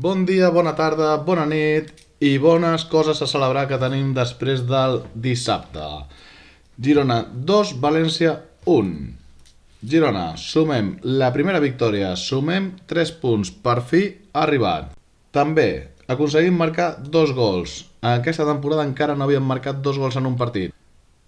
Bon dia, bona tarda, bona nit i bones coses a celebrar que tenim després del dissabte. Girona 2, València 1. Girona, sumem la primera victòria, sumem 3 punts, per fi ha arribat. També aconseguim marcar 2 gols. En aquesta temporada encara no havíem marcat 2 gols en un partit.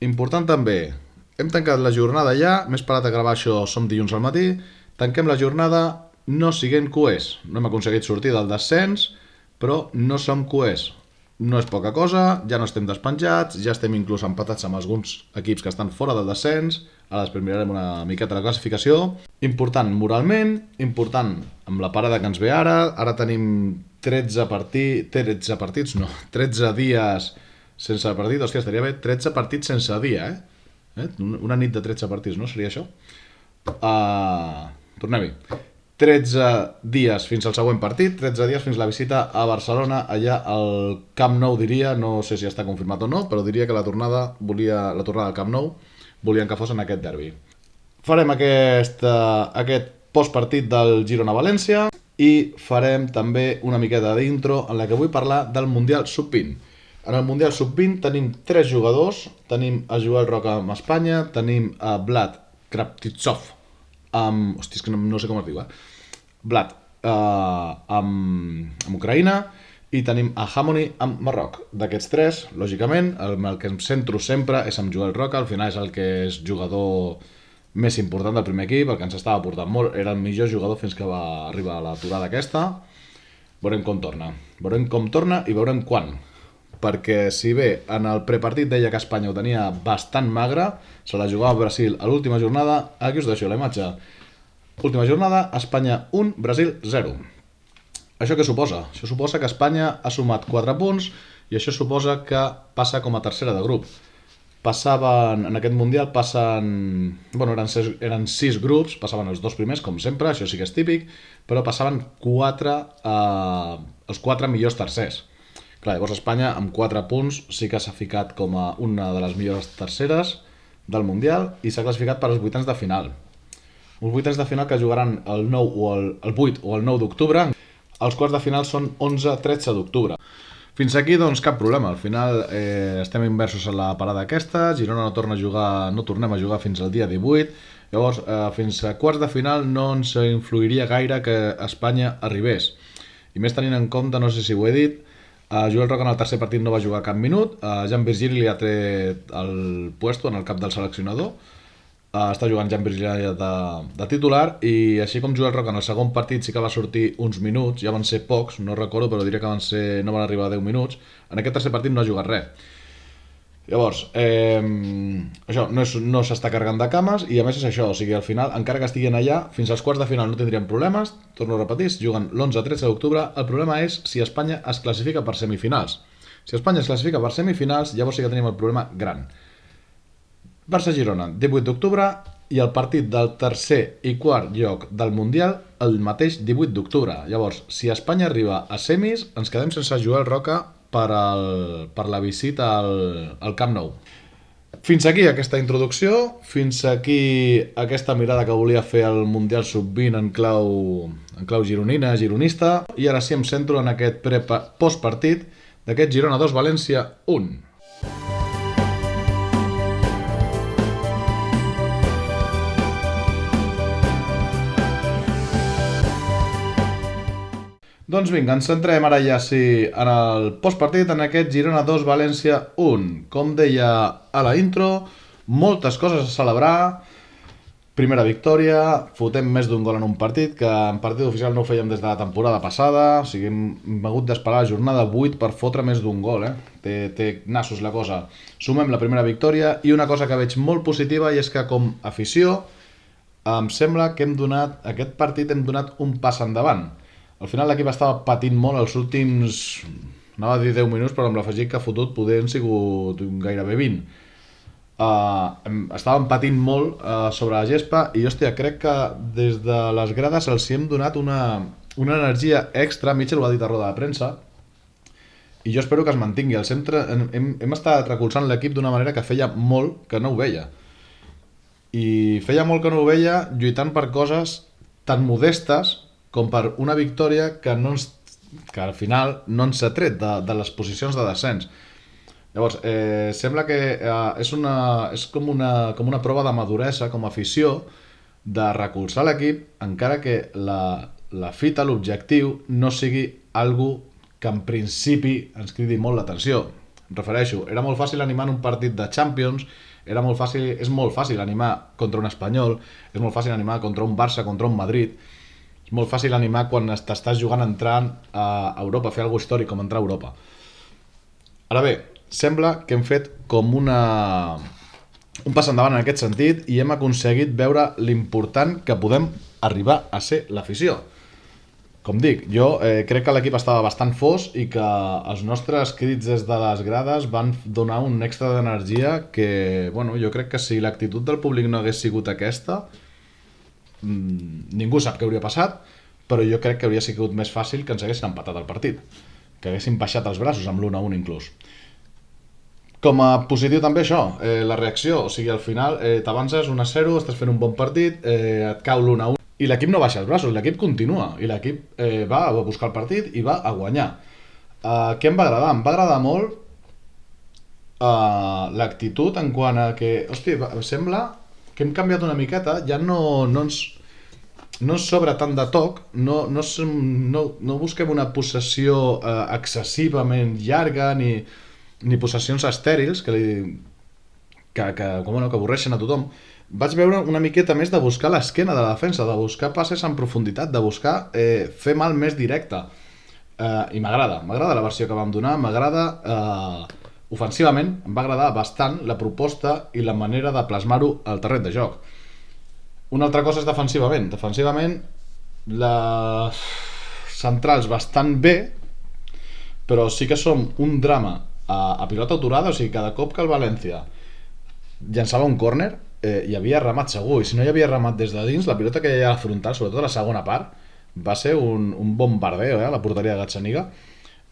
Important també, hem tancat la jornada ja, més parat a gravar això som dilluns al matí, tanquem la jornada no siguent cuers. No hem aconseguit sortir del descens, però no som cuers. No és poca cosa, ja no estem despenjats, ja estem inclús empatats amb alguns equips que estan fora del descens, ara després mirarem una miqueta la classificació. Important moralment, important amb la parada que ens ve ara tenim 13 dies sense partit, hòstia, estaria bé, 13 partits sense dia, Una nit de 13 partits, no? Seria això? Tornem-hi. 13 dies fins al següent partit, 13 dies fins la visita a Barcelona, allà al Camp Nou, diria, no sé si està confirmat o no, però diria que la tornada al Camp Nou volien que fos en aquest derbi. Farem aquest postpartit del Girona-València i farem també una miqueta d'intro en la que vull parlar del Mundial Sub-20. En el Mundial Sub-20 tenim 3 jugadors, tenim a Joel Roca amb Espanya, tenim a Vlad Kraptitsov hòstia, és que no sé com es diu, Vlad amb Ucraïna i tenim a Hamoni amb Marroc. D'aquests 3, lògicament, amb el que em centro sempre és amb Joel Roca, al final és el que és jugador més important del primer equip, el que ens estava portant molt, era el millor jugador fins que va arribar a l'aturada aquesta. Veurem com torna i veurem quan. Perquè si bé en el prepartit deia que Espanya ho tenia bastant magre, se la jugava a Brasil a l'última jornada, aquí us deixo la imatge. Última jornada, Espanya 1, Brasil 0. Això què suposa? Això suposa que Espanya ha sumat 4 punts i això suposa que passa com a tercera de grup. En aquest Mundial eren 6 grups, passaven els 2 primers, com sempre, això sí que és típic, però passaven els 4 millors tercers. Clar, llavors Espanya amb 4 punts sí que s'ha ficat com a una de les millors terceres del Mundial i s'ha classificat per als vuitens de final. Uns vuitens de final que jugaran el 8 o el 9 d'octubre. Els quarts de final són 11-13 d'octubre. Fins aquí, doncs, cap problema. Al final estem inversos en la parada aquesta. Girona no tornem a jugar fins al dia 18. Llavors, fins a quarts de final no ens influiria gaire que Espanya arribés. I més tenint en compte, no sé si ho he dit, Joel Roca en el tercer partit no va jugar cap minut, Jan Virgili li ha tret el puesto en el cap del seleccionador, està jugant Jan Virgili de titular i així com Joel Roca en el segon partit sí que va sortir uns minuts, ja van ser pocs, no recordo, però diria que no van arribar a 10 minuts, en aquest tercer partit no ha jugat res. Llavors, això no s'està carregant de cames i a més és això, o sigui, al final, encara que estiguin allà, fins als quarts de final no tindrien problemes, torno a repetir, juguen l'11-13 d'octubre, el problema és si Espanya es classifica per semifinals. Si Espanya es classifica per semifinals, llavors sí que tenim el problema gran. Barça-Girona, 18 d'octubre, i el partit del tercer i quart lloc del Mundial el mateix 18 d'octubre. Llavors, si Espanya arriba a semis, ens quedem sense Joel Roca per la visita al Camp Nou. Fins aquí aquesta introducció, fins aquí aquesta mirada que volia fer al Mundial Sub-20 en clau gironina, gironista, i ara sí em centro en aquest postpartit d'aquest Girona 2, València 1. Doncs vinga, ens centrem ara ja sí en el postpartit, en aquest Girona 2, València 1. Com deia a la intro, moltes coses a celebrar. Primera victòria, fotem més d'un gol en un partit, que en partit oficial no ho fèiem des de la temporada passada, o sigui, hem hagut d'esperar la jornada 8 per fotre més d'un gol, Té nassos la cosa. Sumem la primera victòria i una cosa que veig molt positiva i és que com a afició em sembla que aquest partit hem donat un pas endavant. Al final l'equip estava patint molt els últims, anava a dir 10 minuts, però amb l'afegit que ha fotut poder han sigut gairebé 20. Estàvem patint molt sobre la gespa i, hòstia, crec que des de les grades els hem donat una energia extra. Mitchell ho ha dit a roda de premsa i jo espero que es mantingui. Hem estat recolzant l'equip d'una manera que feia molt que no ho veia. I feia molt que no ho veia lluitant per coses tan modestes com per una victòria que no ens que al final no ens ha tret de les posicions de descens. Llavors, sembla que és com una prova de maduresa, com a afició, de recolzar l'equip, encara que la fita, l'objectiu, no sigui algo que en principi ens cridi molt l'atenció. Em refereixo, era molt fàcil animar en un partit de Champions, és molt fàcil animar contra un Espanyol, és molt fàcil animar contra un Barça, contra un Madrid, és molt fàcil animar quan t'estàs jugant entrant a Europa, fer alguna històric com entrar a Europa. Ara bé, sembla que hem fet com un pas endavant en aquest sentit i hem aconseguit veure l'important que podem arribar a ser l'afició. Com dic, jo crec que l'equip estava bastant fos i que els nostres crits des de les grades van donar un extra d'energia que, bueno, jo crec que si l'actitud del públic no hagués sigut aquesta, ningú sap què hauria passat, però jo crec que hauria sigut més fàcil que ens haguessin empatat el partit, que haguessin baixat els braços amb l'1-1 inclús. Com a positiu també això, la reacció, o sigui, al final t'avances 1-0, estàs fent un bon partit, et cau l'1-1 i l'equip no baixa els braços, l'equip continua i l'equip va a buscar el partit i va a guanyar. Què em va agradar? Em va agradar molt l'actitud en quant a que, hòstia, sembla que hem canviat una miqueta, ja no ens sobra tant de toc, no busquem una possessió excessivament llarga ni possessions estèrils que avorreixen a tothom. Vaig veure una miqueta més de buscar l'esquena de la defensa, de buscar passes en profunditat, de buscar fer mal més directe. I m'agrada la versió que vam donar, m'agrada ofensivament, em va agradar bastant la proposta i la manera de plasmar-ho al terreny de joc. Una altra cosa és defensivament. Defensivament, les centrals bastant bé, però sí que som un drama a pilota aturada, o sigui, cada cop que el València llançava un córner, hi havia remat segur, i si no hi havia remat des de dins, la pilota que hi havia a la frontal, sobretot a la segona part, va ser un bombardeo a la porteria de Gazzaniga.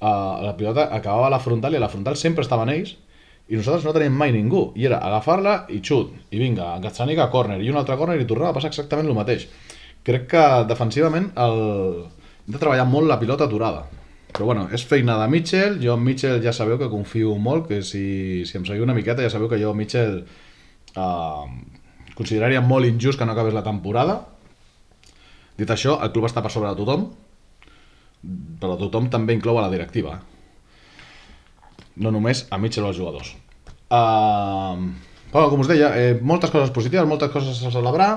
La pilota acabava a la frontal i a la frontal sempre estaven ells i nosaltres no teníem mai ningú, i era agafar-la i xut, i vinga, Gazzaniga córner, i un altre córner i tornava a passar exactament el mateix. Crec que defensivament hem de treballar molt la pilota aturada, però bueno, és feina de Mitchell. Jo en Mitchell ja sabeu que confio molt, que si em seguiu una miqueta ja sabeu que jo Mitchell consideraria molt injust que no acabés la temporada. Dit això, el club està per sobre de tothom, però tothom també inclou a la directiva, no només a Mitchell o als jugadors. Bueno, com us deia, moltes coses positives, moltes coses a celebrar,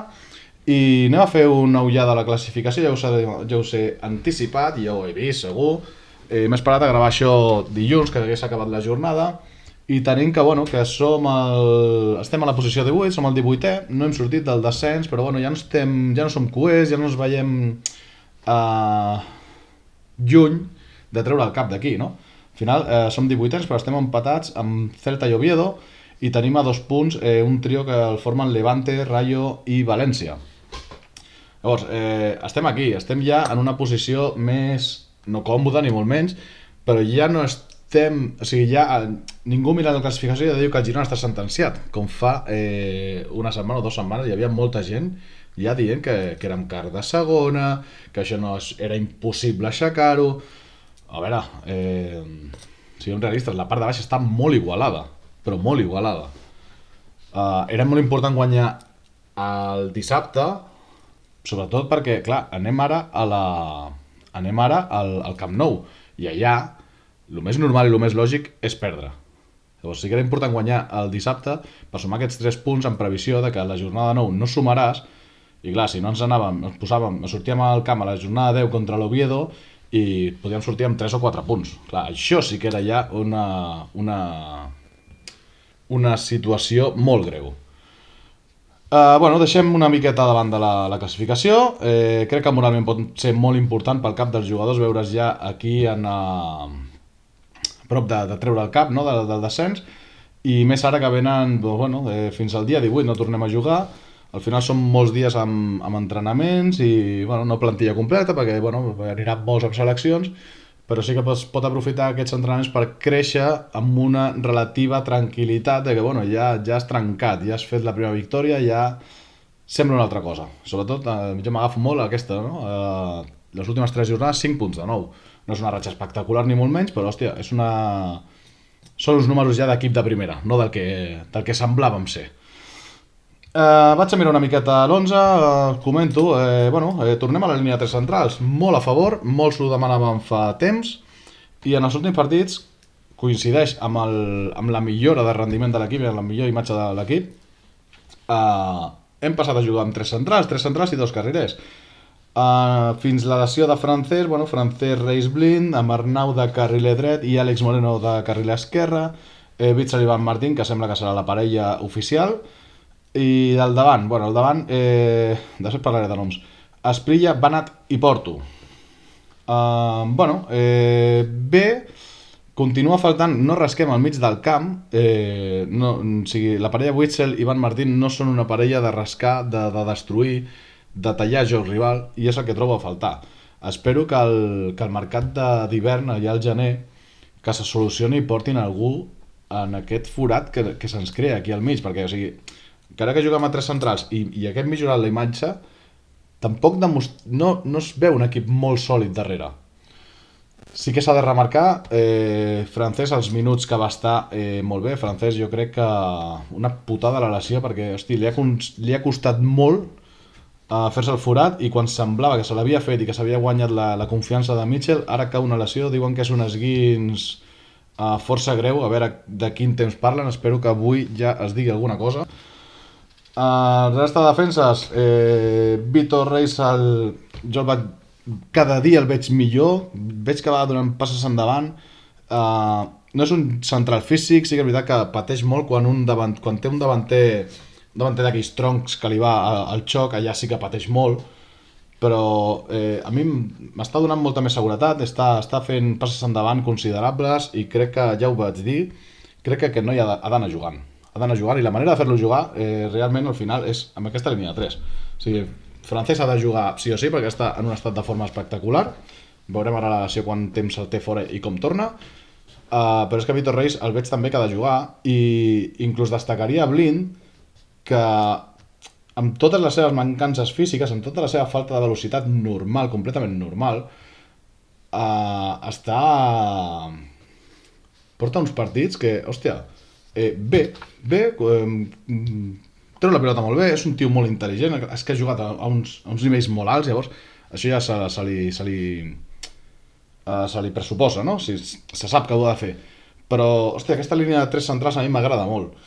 i anem a fer una ullada a la classificació. Ja us he anticipat, ja ho he vist segur. M'he esperat a gravar això dilluns, que hagués acabat la jornada, i tenim que, bueno, que estem a la posició 18, som el 18è, no hem sortit del descens, però bueno, ja no som coers, ja no ens veiem lluny de treure el cap d'aquí, no? Al final som 18ens, però estem empatats amb Celta i Oviedo, i tenim a 2 punts un trio que el formen Levante, Rayo i València. Llavors, estem aquí, estem ja en una posició més, no còmoda ni molt menys, però ja no estem, o sigui, ja ningú mira la classificació i ja diu que el Girona està sentenciat, com fa una setmana o 2 setmanes hi havia molta gent ja dient que érem quart de segona, que això no era impossible aixecar-ho. A veure, siguem realistes, la part de baix està molt igualada, però molt igualada. Era molt important guanyar el dissabte, sobretot perquè, clar, anem ara al Camp Nou, i allà el més normal i el més lògic és perdre. Llavors sí que era important guanyar el dissabte per sumar aquests 3 punts en previsió de que a la jornada 9 no sumaràs, i clar, si no sortíem al camp a la jornada 10 contra l'Oviedo i podíem sortir amb 3 o 4 punts. Clar, això sí que era ja una situació molt greu. Bueno, deixem una miqueta davant de la classificació. Crec que moralment pot ser molt important pel cap dels jugadors veure's ja aquí prop de treure el cap, no, del descens, i més ara que venen, bueno, fins al dia 18 no tornem a jugar. Al final són molts dies amb entrenaments i, bueno, no plantilla completa perquè, bueno, anirà molts amb seleccions, però sí que pot aprofitar aquests entrenaments per créixer amb una relativa tranquil·litat de que, bueno, ja has trencat, ja has fet la primera victòria, ja sembla una altra cosa. Sobretot, jo m'agafo molt aquesta, no? Les últimes 3 jornades, 5 punts de nou. No és una ratxa espectacular ni molt menys, però hòstia, són uns números ja d'equip de primera, no del que semblàvem ser. Vaig a mirar una miqueta l'11, comento, tornem a la línia de tres centrals, molt a favor, molts ho demanàvem fa temps, i en els últims partits coincideix amb la millora de rendiment de l'equip i amb la millor imatge de l'equip. Hem passat a jugar amb tres centrals i dos carrilers. Fins la lesió de Francesc, Francesc Reis Blind, amb Arnau de carriler dret i Àlex Moreno de carriler esquerre, Witsel i Van Martín, que sembla que serà la parella oficial, i del davant, després parlaré de noms, Asprilla, Banat i Porto. Bé, continua faltant, no rasquem al mig del camp, la parella Witsel i Van Martín no són una parella de rascar, de destruir, de tallar joc rival, i és el que trobo a faltar. Espero que el mercat d'hivern, allà al gener, que se solucioni i portin algú en aquest forat que se'ns crea aquí al mig, perquè, o sigui, encara que juguem a tres centrals i aquest millorat la imatge, tampoc no es veu un equip molt sòlid darrere. Sí que s'ha de remarcar, Francesc, els minuts que va estar molt bé. Francesc, jo crec que una putada la lesió, perquè hosti, li ha costat molt fer-se el forat, i quan semblava que se l'havia fet i que s'havia guanyat la confiança de Mitchell, ara cau una lesió, diuen que és un esguins força greu, a veure de quin temps parlen, espero que avui ja es digui alguna cosa. Resta de defenses, Vitor Reis, cada dia el veig millor, veig que va donant passes endavant, no és un central físic, sí que és veritat que pateix molt quan té un davanter d'aquells troncs que li va al xoc, allà sí que pateix molt, però a mi m'està donant molta més seguretat, està fent passes endavant considerables, i crec que, ja ho vaig dir, crec que aquest noi ha d'anar jugant, i la manera de fer-lo jugar realment al final és amb aquesta línia de 3. O sigui, Francesc ha de jugar sí o sí perquè està en un estat de forma espectacular, veurem ara la lesió quant temps el té fora i com torna, però és que Vitor Reis el veig també que ha de jugar, i inclús destacaria Blind, que amb totes les seves mancances físiques, amb tota la seva falta de velocitat normal, completament normal, porta uns partits que, hòstia, treu la pilota molt bé, és un tio molt intel·ligent, és que ha jugat a uns nivells molt alts, llavors això ja se li pressuposa, no? Se sap que ho ha de fer. Però, hòstia, aquesta línia de tres centrals a mi m'agrada molt,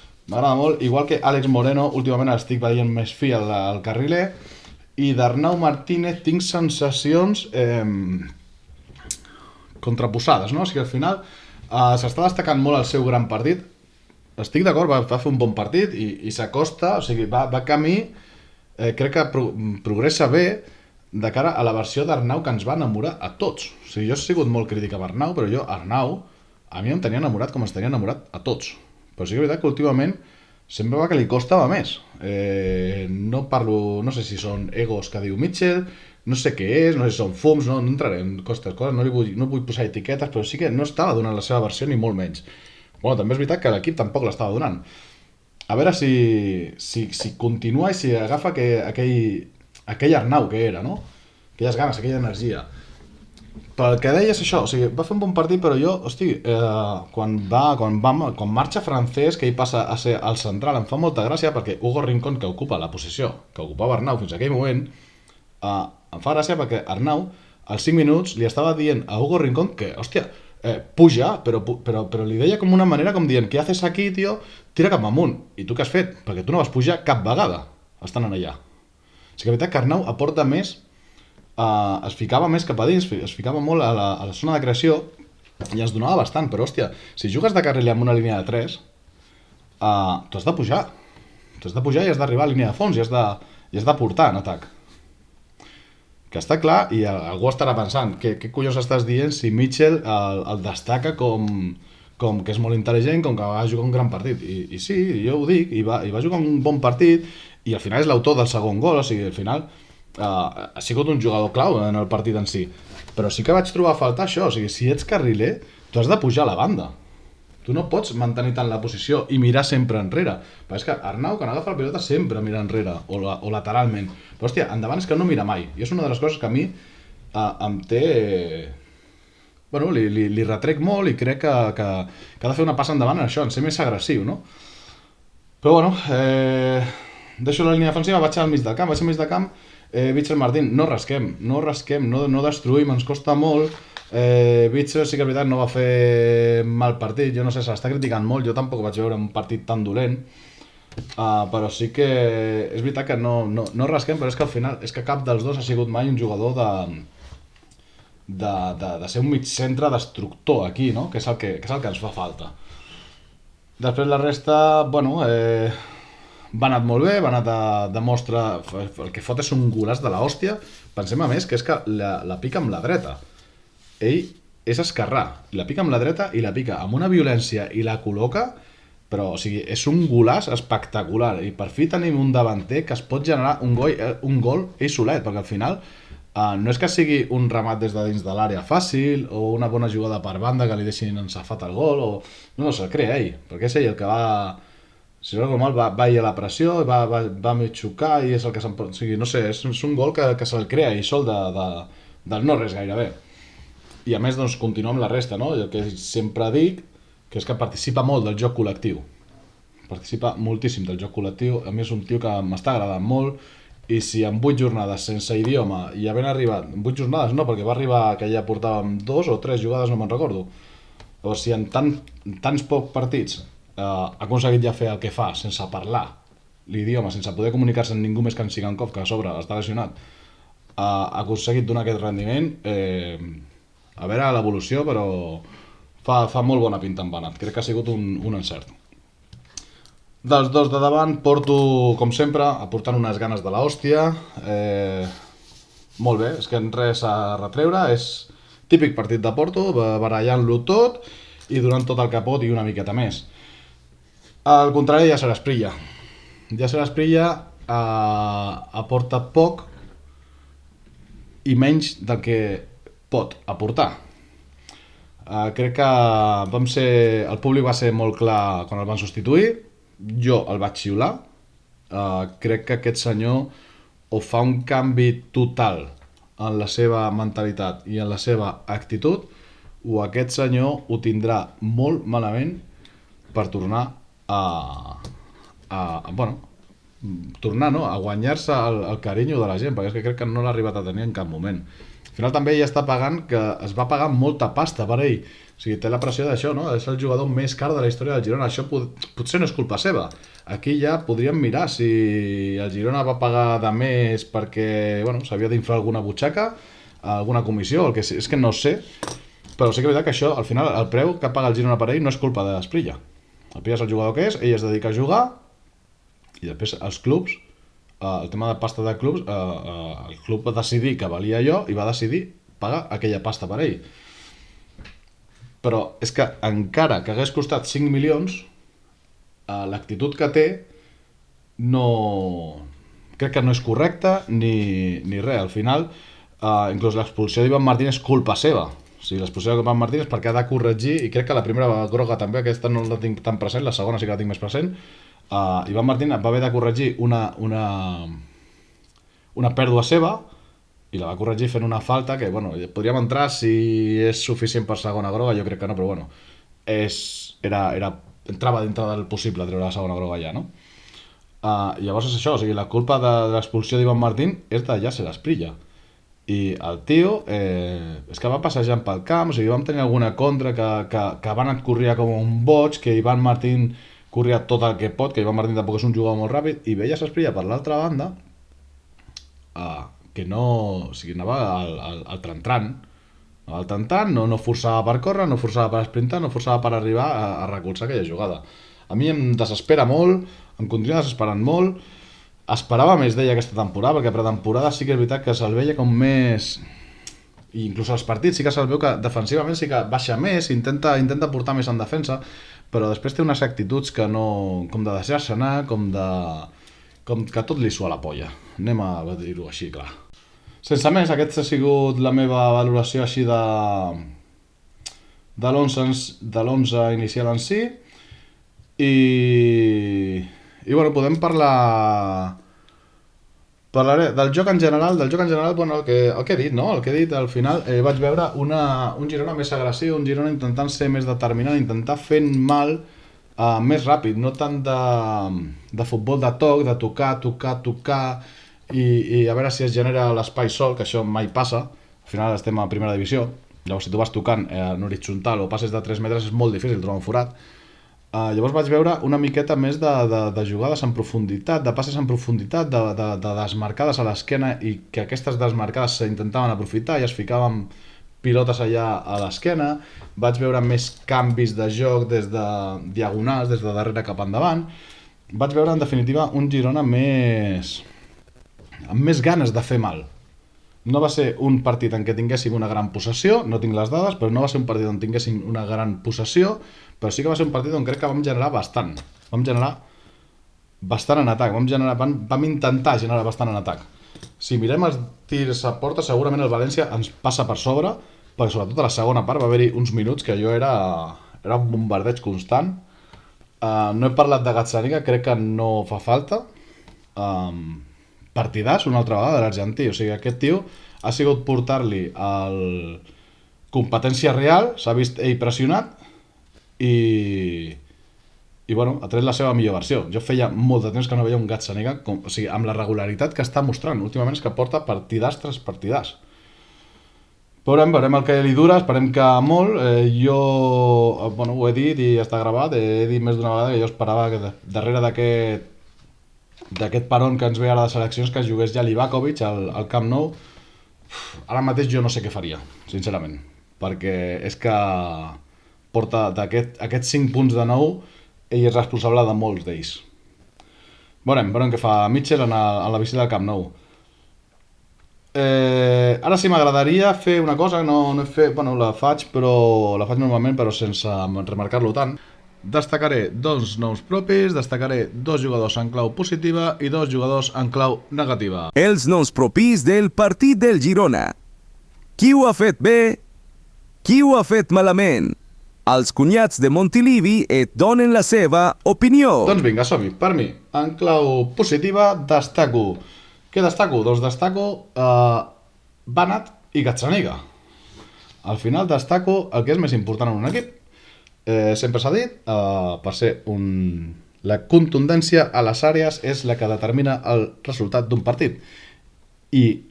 igual que Àlex Moreno, últimament estic veient més fi al carriler, i d'Arnau Martínez tinc sensacions contraposades, no? O sigui, al final s'està destacant molt el seu gran partit. Estic d'acord, va fer un bon partit i s'acosta, o sigui, va camí, crec que progressa bé de cara a la versió d'Arnau que ens va enamorar a tots. O sigui, jo he sigut molt crític amb Arnau, però Arnau a mi em tenia enamorat com ens tenia enamorat a tots. Però sí que és veritat que últimament semblava que li costava més. No sé si són egos que diu Mitchell, no sé què és, no sé si són fums, no entraré en coses, no vull posar etiquetes, però sí que no estava donant la seva versió ni molt menys. També és veritat que l'equip tampoc l'estava donant. A veure si continua i si agafa aquell Arnau que era, no? Aquelles ganes, aquella energia. Però el que deia és això, o sigui, va fer un bon partit, però jo, quan marxa Francesc, que ell passa a ser el central, em fa molta gràcia, perquè Hugo Rincón, que ocupa la posició que ocupava Arnau fins a aquell moment, em fa gràcia perquè Arnau, als 5 minuts, li estava dient a Hugo Rincón que, puja, però li deia com una manera com dient, què haces aquí, tio? Tira cap amunt. I tu què has fet? Perquè tu no vas pujar cap vegada estant allà. O sigui, la veritat que Arnau aporta més, es ficava més cap a dins, es ficava molt a la zona de creació i ens donava bastant, però si jugues de carriler amb una línia de 3, tu has de pujar. Tu has de pujar i has d'arribar a línia de fons i has de portar en atac. Que està clar, i algú estarà pensant què collons estàs dient si Mitchell el destaca com que és molt intel·ligent, com que va jugar un gran partit. I sí, jo ho dic, i va jugar un bon partit, i al final és l'autor del segon gol, o sigui, al final ha sigut un jugador clau en el partit en si. Però sí que vaig trobar a faltar això, o sigui, si ets carriler, tu has de pujar a la banda. Tu no pots mantenir tant la posició i mirar sempre enrere. Però és que Arnau, quan agafa la pilota, sempre mira enrere, o lateralment. Però, endavant és que no mira mai. I és una de les coses que a mi em té bueno, li retrec molt i crec que ha de fer una passa endavant en això, en ser més agressiu, no? Però bueno, deixo la línia defensiva, vaig al mig del camp, Mitchell Martín, no rasquem, no destruïm, ens costa molt. Mitchell sí que és veritat no va fer mal partit, jo no sé, se l'està criticant molt, jo tampoc vaig veure un partit tan dolent, però sí que és veritat que no rasquem, però és que al final és que cap dels dos ha sigut mai un jugador de ser un mig centre destructor aquí, no? Que és el que ens fa falta. Després la resta, bueno, va anat molt bé, va anat de mostra, el que fot és un golaç de l'hòstia. Pensem a més que és que la pica amb la dreta. Ell és esquerrà, la pica amb la dreta i la pica amb una violència i la col·loca, però o sigui, és un golaç espectacular i per fi tenim un davanter que es pot generar un gol ell solet, perquè al final no és que sigui un remat des de dins de l'àrea fàcil o una bona jugada per banda que li deixin ensafat el gol o... no, se'l crea ell, perquè és ell el que va, si no recordo mal, va ir a la pressió, va mig xocar i és el que se'n pot... O sigui, no sé, és un gol que se'l crea ell sol del no res gairebé. I a més, doncs, continua amb la resta, no? El que sempre dic, que és que participa molt del joc col·lectiu. Participa moltíssim del joc col·lectiu, a mi és un tio que m'està agradant molt, i si en 8 jornades sense idioma i havent arribat, en 8 jornades no, perquè va arribar que ja portàvem 2 o 3 jugades, no me'n recordo, o si en tants pocs partits ha aconseguit ja fer el que fa sense parlar l'idioma, sense poder comunicar-se amb ningú més que en Sigankov, que a sobre està lesionat, ha aconseguit donar aquest rendiment, a veure l'evolució, però fa molt bona pinta en Banat, crec que ha sigut un encert. Dels dos de davant, Porto, com sempre, aportant unes ganes de l'hòstia, molt bé, és que res a retreure, és típic partit de Porto, barallant-lo tot i donant tot el que pot i una miqueta més. Al contrari, Yasser Asprilla. Yasser Asprilla aporta poc i menys del que pot aportar. Crec que el públic va ser molt clar quan el van substituir, jo el vaig xiular. Crec que aquest senyor o fa un canvi total en la seva mentalitat i en la seva actitud, o aquest senyor ho tindrà molt malament per tornar tornar, no? A guanyar-se el carinyo de la gent, perquè és que crec que no l'ha arribat a tenir en cap moment. Al final també ell està pagant, que es va pagar molta pasta per ell, o sigui, té la pressió d'això, no? És el jugador més car de la història del Girona, això potser no és culpa seva. Aquí ja podríem mirar si el Girona va pagar de més perquè, bueno, s'havia d'inflar alguna butxaca, alguna comissió, el que és que no sé, però sí que és veritat que això, al final, el preu que paga el Girona per ell no és culpa d'Asprilla. Asprilla és el jugador que és, ell es dedica a jugar, i després els clubs, el tema de pasta de clubs, el club va decidir que valia allò i va decidir pagar aquella pasta per ell. Però és que encara que hagués costat 5 milions, l'actitud que té crec que no és correcta ni res. Al final, inclús l'expulsió d'Ivan Martín és culpa seva. O sigui, l'expulsió d'Ivan Martín és perquè ha de corregir, i crec que la primera groga també, aquesta no la tinc tan present, la segona sí que la tinc més present. Ivan Martín va haver de corregir una pèrdua seva i la va corregir fent una falta que, bueno, podríem entrar si és suficient per segona groga, jo crec que no, però bueno, entrava dintre del possible treure la segona groga ja, no? Llavors és això, o sigui, la culpa de l'expulsió d'Ivan Martín és de Yasser Asprilla. I el tio és que va passejant pel camp, o sigui, vam tenir alguna contra que van corria com un boig, que Ivan Martín corria tot el que pot, que Ivan Martín tampoc és un jugador molt ràpid, i veia Asprilla per l'altra banda que no... O sigui, anava al tran-tran, no forçava per córrer, no forçava per esprintar, no forçava per arribar a recolzar aquella jugada. A mi em desespera molt, em continua desesperant molt. Esperava més d'ella aquesta temporada, perquè pretemporada sí que és veritat que se'l veia com més... I inclús als partits sí que se'l veu que defensivament sí que baixa més, intenta portar més en defensa, però després té unes actituds que no... com de deixar-se anar, com que tot li sua la polla. Anem a dir-ho així, clar. Sense més, aquesta ha sigut la meva valoració així de l'11 inicial en si. I bueno, podem parlar Parlaré del joc en general, bueno, el que he dit, no? El que he dit, al final vaig veure un Girona més agressiu, un Girona intentant ser més determinant, intentar fent mal més ràpid, no tant de futbol de toc, de tocar, i a veure si es genera l'espai sol, que això mai passa, al final estem a primera divisió, llavors si tu vas tocant en horitzontal o passes de 3 metres és molt difícil trobar un forat. Llavors vaig veure una miqueta més de jugades en profunditat, de passes en profunditat, de desmarcades a l'esquena i que aquestes desmarcades s'intentaven aprofitar i es ficaven pilotes allà a l'esquena. Vaig veure més canvis de joc des de diagonals, des de darrere cap endavant. Vaig veure, en definitiva, un Girona amb més ganes de fer mal. No va ser un partit en què tinguéssim una gran possessió, no tinc les dades, però no va ser un partit on tinguéssim una gran possessió, però sí que va ser un partit on crec que vam generar bastant. Vam generar bastant en atac, vam intentar generar bastant en atac. Si mirem els tirs a porta, segurament el València ens passa per sobre, perquè sobretot a la segona part va haver-hi uns minuts que allò era un bombardeig constant. No he parlat de Gazzaniga, crec que no fa falta. Partidàs una altra vegada de l'argentí, o sigui, aquest tio ha sigut portar-li competència real, s'ha vist ell pressionat i bueno, ha tret la seva millor versió. Jo feia molt de temps que no veia un Gazzaniga o sigui, amb la regularitat que està mostrant últimament, és que porta partidàs tras partidàs. Veurem el que li dura, esperem que molt. Jo, bueno, ho he dit i està gravat, he dit més d'una vegada que jo esperava que darrere d'aquest peron que ens ve ara de seleccions que jugués ja Livakovic al Camp Nou. Ara mateix jo no sé què faria, sincerament, perquè és que porta aquests 5 punts de nou, ell és responsable de molts d'ells. Veurem què fa Mitchell en la visita al Camp Nou. Ara sí m'agradaria fer una cosa que no he fet, bueno, la faig normalment però sense remarcar-lo tant. Destacaré 2 noms propis, destacaré 2 jugadors en clau positiva i 2 jugadors en clau negativa. Els noms propis del partit del Girona. Qui ho ha fet bé? Qui ho ha fet malament? Els cunyats de Montilivi et donen la seva opinió. Doncs vinga, som-hi. Per mi, en clau positiva, destaco. Què destaco? Doncs destaco Banat i Gazzaniga. Al final destaco el que és més important en un equip. Sempre s'ha dit, per ser la contundència a les àrees és la que determina el resultat d'un partit. I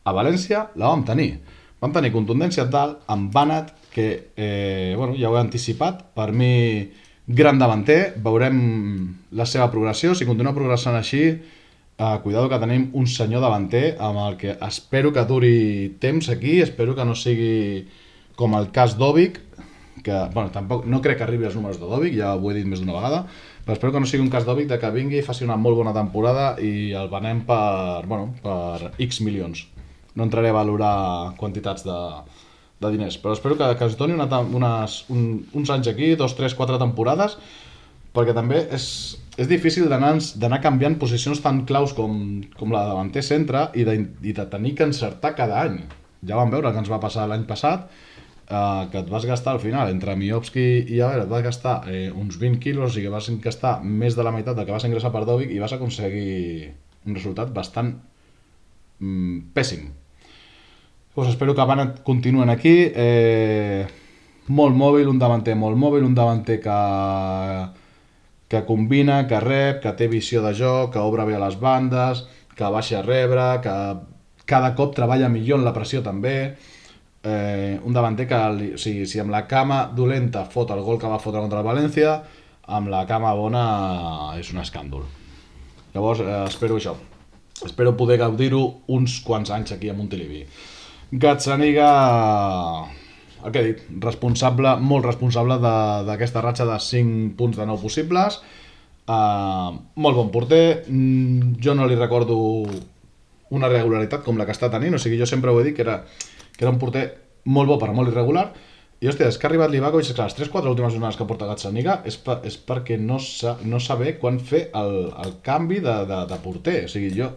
a València la vam tenir. Vam tenir contundència dalt amb Banat, que ja ho he anticipat. Per mi, gran davanter. Veurem la seva progressió. Si continua progressant així, cuidado que tenim un senyor davanter amb el que espero que duri temps aquí. Espero que no sigui com el cas d'Òbic, que, tampoc, no crec que arribi als números de Dòvic, ja ho he dit més d'una vegada, però espero que no sigui un cas d'Òbic de que vingui, faci una molt bona temporada i el venem per X milions. No entraré a valorar quantitats de diners, però espero que es doni uns anys aquí, 2, 3, 4 temporades, perquè també és difícil d'anar canviant posicions tan claus com la davanter centre i de tenir que encertar cada any. Ja vam veure que ens va passar l'any passat, que et vas gastar al final entre Miovski i Haver, et vas gastar uns 20 quilos, o sigui que vas gastar més de la meitat del que vas ingressar per Dòvic i vas aconseguir un resultat bastant pèssim. Pues espero que Banat continuen aquí, molt mòbil, un davanter molt mòbil, un davanter que combina, que rep, que té visió de joc, que obre bé a les bandes, que baixa a rebre, que cada cop treballa millor en la pressió també. Un davanter que, si amb la cama dolenta fot el gol que va fotre contra el València, amb la cama bona és un escàndol. Llavors espero això, espero poder gaudir-ho uns quants anys aquí a Montilivi. Gazzaniga, el que he dit, molt responsable d'aquesta ratxa de 5 punts de 9 possibles. Molt bon porter, jo no li recordo una regularitat com la que està tenint, o sigui, jo sempre ho he dit que era un porter molt bo però molt irregular, i hòstia, és que ha arribat Livakovic, les 3-4 últimes jornades que porta Gazzaniga és perquè no saber quan fer el canvi de porter. O sigui, jo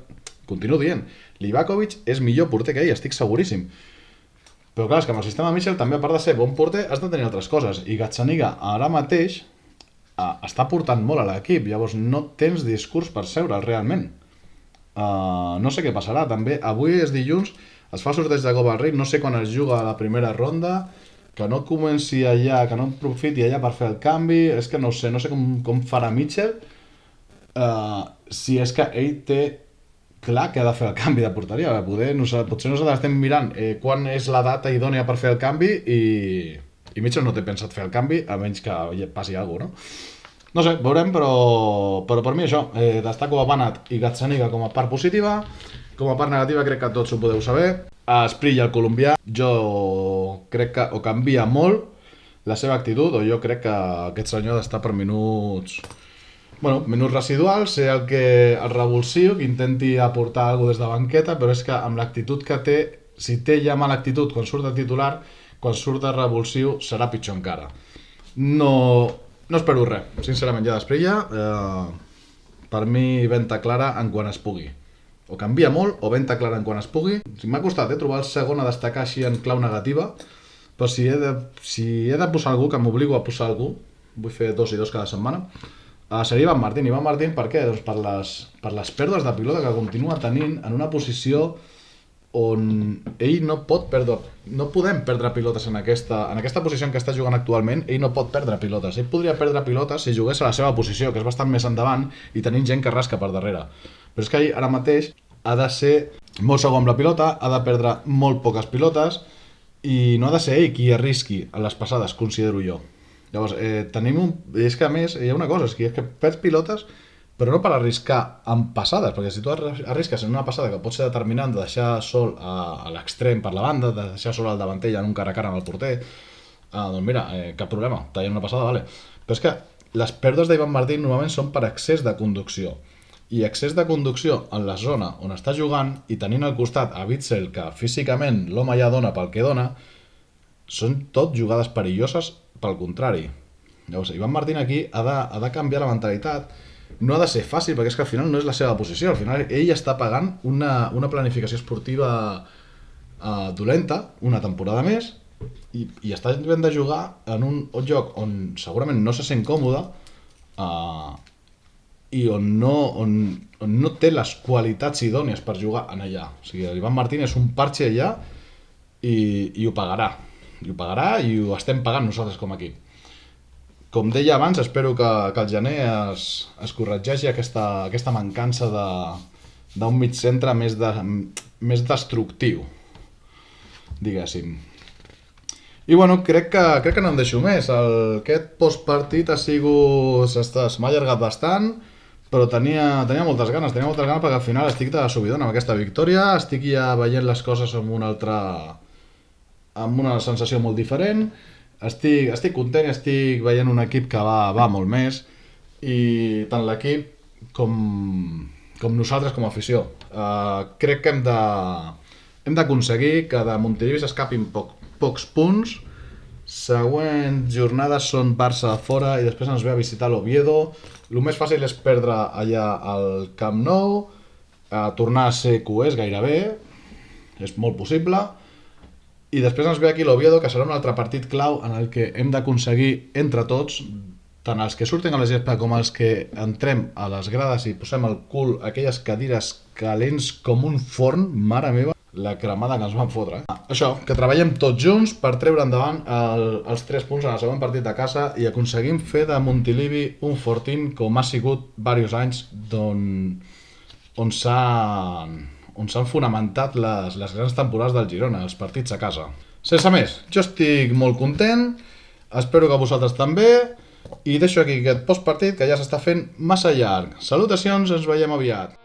continuo dient, Livakovic és millor porter que ell, estic seguríssim, però clar, és que amb el sistema Mitchell també, a part de ser bon porter, has de tenir altres coses, i Gazzaniga ara mateix està portant molt a l'equip, llavors no tens discurs per seure'l realment. No sé què passarà, també. Avui és dilluns, es fa el sorteig de Copa del Rei, no sé quan es juga a la primera ronda, que no comenci allà, que no aprofiti allà per fer el canvi, és que no sé com farà Mitchell, si és que ell té clar que ha de fer el canvi de porteria. Potser nosaltres estem mirant quan és la data idònia per fer el canvi i Mitchell no té pensat fer el canvi, a menys que passi alguna cosa, no? No sé, veurem, però per mi això, destaco a Banat i Gazzaniga com a part positiva. Com a part negativa crec que tots ho podeu saber. A Sprill, el colombià, jo crec que o canvia molt la seva actitud, o jo crec que aquest senyor ha d'estar per minuts residuals, ser el revulsiu, que intenti aportar alguna cosa des de banqueta, però és que amb l'actitud que té, si té ja mala actitud quan surt de titular, quan surt de revulsiu serà pitjor encara. No espero res, sincerament, ja d'Esprilla. Per mi, venta clara en quan es pugui. O canvia molt, o venta clara en quan es pugui. M'ha costat trobar el segon a destacar així en clau negativa, però si he de posar algú, que m'obligo a posar algú, vull fer 2 i 2 cada setmana, seria Ivan Martín. Ivan Martín per què? Doncs per les pèrdues de pilota que continua tenint en una posició on ell no podem perdre pilotes en aquesta posició en què està jugant actualment. Ell no pot perdre pilotes, ell podria perdre pilotes si jugués a la seva posició, que és bastant més endavant i tenint gent que rasca per darrere, però és que ell ara mateix ha de ser molt segur amb la pilota, ha de perdre molt poques pilotes i no ha de ser ell qui arrisqui a les passades, considero jo. Llavors, és que a més hi ha una cosa, és que perds pilotes però no per arriscar amb passades, perquè si tu arrisques en una passada que pot ser determinant de deixar sol a l'extrem per la banda, de deixar sol al davantell en un cara a cara amb el porter, doncs mira, cap problema, tallant una passada, vale. Però és que les pèrdues d'Ivan Martín normalment són per excés de conducció, i excés de conducció en la zona on està jugant i tenint al costat a Witsel, que físicament l'home ja dona pel que dona, són tot jugades perilloses pel contrari. Llavors, Ivan Martín aquí ha de canviar la mentalitat. No ha de ser fàcil, perquè és que al final no és la seva posició. Al final ell està pagant una planificació esportiva dolenta, una temporada més, i està havent de jugar en un lloc on segurament no se sent còmode i on no té les qualitats idònies per jugar en allà. O sigui, l'Ivan Martín és un parche allà i ho pagarà. I ho estem pagant nosaltres com a equip. Com deia abans, espero que al gener es corregeixi aquesta mancança d'un mig centre més destructiu, diguéssim. I bueno, crec que no em deixo més. Aquest postpartit m'ha allargat bastant, però tenia moltes ganes perquè al final estic de subidona amb aquesta victòria, estic ja veient les coses amb una sensació molt diferent. Estic content i estic veient un equip que va molt més, i tant l'equip com nosaltres com a afició. Crec que hem d'aconseguir que de Montilivi s'escapin pocs punts. Següents jornades són Barça a fora i després ens ve a visitar l'Oviedo. El més fàcil és perdre allà al Camp Nou, tornar a ser cuers gairebé, és molt possible. I després ens ve aquí l'Oviedo, que serà un altre partit clau en el que hem d'aconseguir entre tots, tant els que surten a la gespa com els que entrem a les grades i posem el cul a aquelles cadires calents com un forn, mare meva, la cremada que ens van fotre. Això, que treballem tots junts per treure endavant els 3 punts en el següent partit de casa i aconseguim fer de Montilivi un fortín com ha sigut diversos anys on s'han fonamentat les grans temporades del Girona, els partits a casa. Sense més, jo estic molt content, espero que vosaltres també, i deixo aquí aquest postpartit que ja s'està fent massa llarg. Salutacions, ens veiem aviat.